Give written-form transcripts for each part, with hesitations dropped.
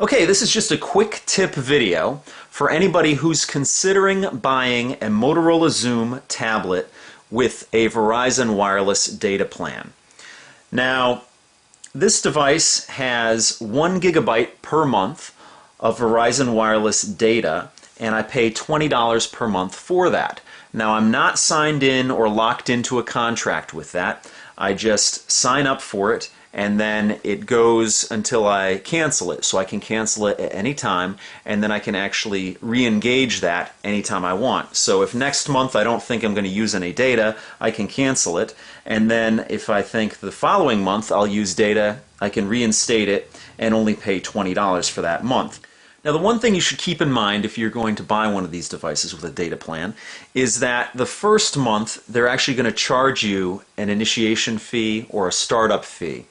Okay, this is just a quick tip video for anybody who's considering buying a Motorola XOOM tablet with a Verizon wireless data plan. Now, this device has 1 gigabyte per month of Verizon wireless data, and I pay $20 per month for that. Now, I'm not signed in or locked into a contract with that. I just sign up for it, and then it goes until I cancel it. So I can cancel it at any time, and then I can actually re-engage that anytime I want. So if next month I don't think I'm going to use any data, I can cancel it, and then if I think the following month I'll use data, I can reinstate it and only pay $20 for that month. Now, the one thing you should keep in mind if you're going to buy one of these devices with a data plan is that the first month they're actually going to charge you an initiation fee or a startup fee.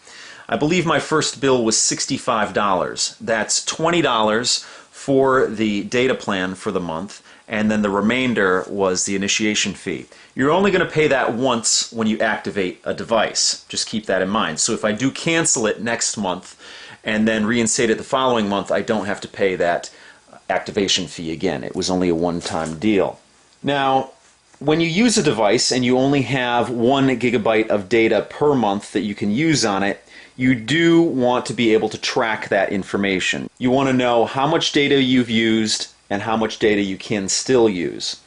I believe my first bill was $65. That's $20 for the data plan for the month, and then the remainder was the initiation fee. You're only going to pay that once when you activate a device. Just keep that in mind. So if I do cancel it next month and then reinstate it the following month, I don't have to pay that activation fee again. It was only a one-time deal. Now, when you use a device and you only have 1 gigabyte of data per month that you can use on it, you do want to be able to track that information. You want to know how much data you've used and how much data you can still use.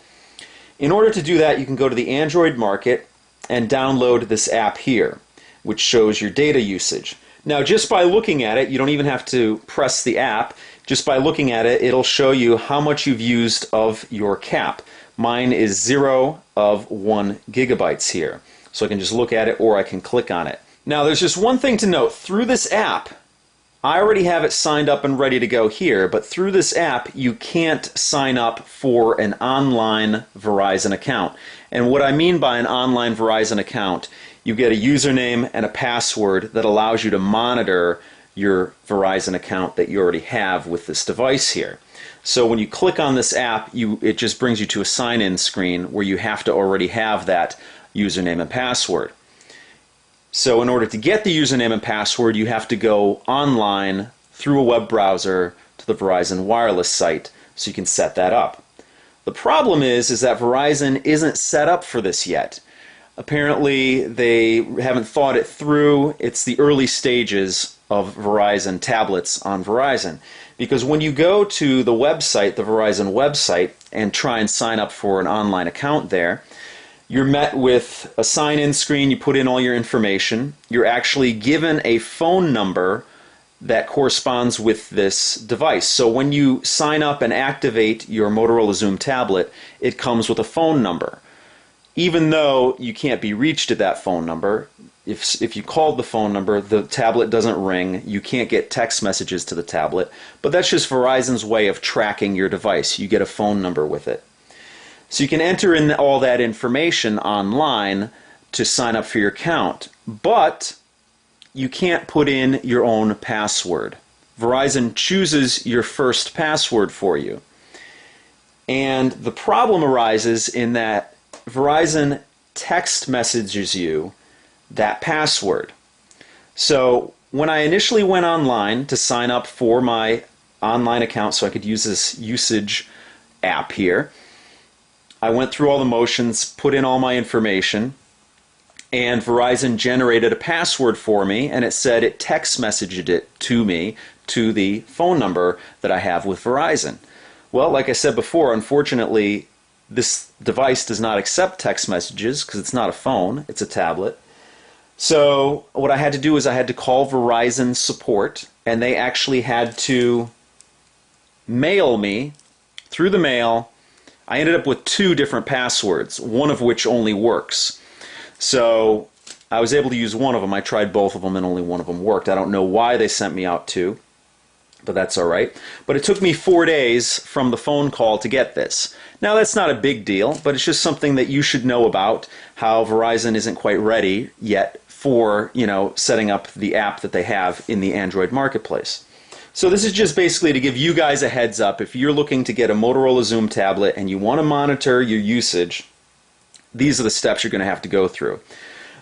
In order to do that, you can go to the Android market and download this app here, which shows your data usage. Now, just by looking at it, you don't even have to press the app. Just by looking at it, it'll show you how much you've used of your cap. Mine is 0 of 1 gigabytes here. So I can just look at it, or I can click on it. Now, there's just one thing to note. Through this app, I already have it signed up and ready to go here, but through this app, you can't sign up for an online Verizon account. And what I mean by an online Verizon account, you get a username and a password that allows you to monitor your Verizon account that you already have with this device here. So when you click on this app, it just brings you to a sign-in screen where you have to already have that username and password. So in order to get the username and password, you have to go online through a web browser to the Verizon wireless site so you can set that up. The problem is that Verizon isn't set up for this yet. Apparently they haven't thought it through. It's the early stages of Verizon tablets on Verizon. Because when you go to the website, the Verizon website, and try and sign up for an online account there, you're met with a sign-in screen. You put in all your information. You're actually given a phone number that corresponds with this device. So when you sign up and activate your Motorola XOOM tablet, it comes with a phone number. Even though you can't be reached at that phone number, if you called the phone number, the tablet doesn't ring. You can't get text messages to the tablet. But that's just Verizon's way of tracking your device. You get a phone number with it. So you can enter in all that information online to sign up for your account, but you can't put in your own password. Verizon chooses your first password for you. And the problem arises in that Verizon text messages you that password. So when I initially went online to sign up for my online account so I could use this usage app here, I went through all the motions, put in all my information, and Verizon generated a password for me, and it said it text messaged it to me to the phone number that I have with Verizon. Well, like I said before, unfortunately, this device does not accept text messages because it's not a phone, it's a tablet. So what I had to do is I had to call Verizon support, and they actually had to mail me through the mail. I ended up with 2 different passwords, one of which only works. So I was able to use one of them. I tried both of them and only one of them worked. I don't know why they sent me out 2, but that's all right. But it took me 4 days from the phone call to get this. Now, that's not a big deal, but it's just something that you should know about, how Verizon isn't quite ready yet for, setting up the app that they have in the Android marketplace. So this is just basically to give you guys a heads up. If you're looking to get a Motorola XOOM tablet and you want to monitor your usage, these are the steps you're going to have to go through.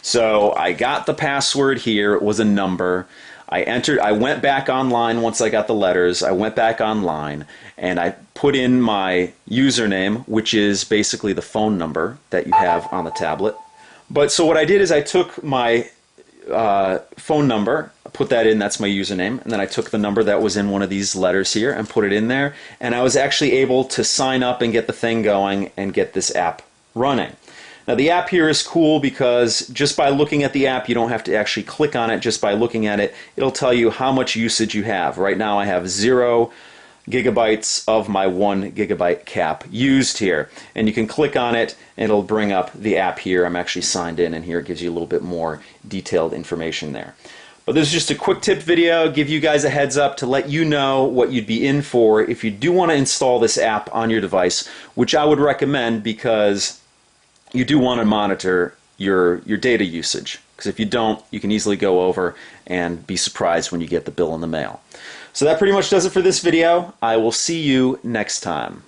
So I got the password here. It was a number. I went back online once I got the letters. I went back online and I put in my username, which is basically the phone number that you have on the tablet. But so what I did is I took my phone number, put that in, that's my username, and then I took the number that was in one of these letters here and put it in there, and I was actually able to sign up and get the thing going and get this app running. Now the app here is cool because just by looking at the app, you don't have to actually click on it. Just by looking at it, it'll tell you how much usage you have. Right now I have 0 gigabytes of my 1 gigabyte cap used here, and you can click on it and it'll bring up the app here. I'm actually signed in, and here it gives you a little bit more detailed information there. But this is just a quick tip video, give you guys a heads up to let you know what you'd be in for if you do want to install this app on your device, which I would recommend because you do want to monitor your data usage, because if you don't, you can easily go over and be surprised when you get the bill in the mail. So that pretty much does it for this video. I will see you next time.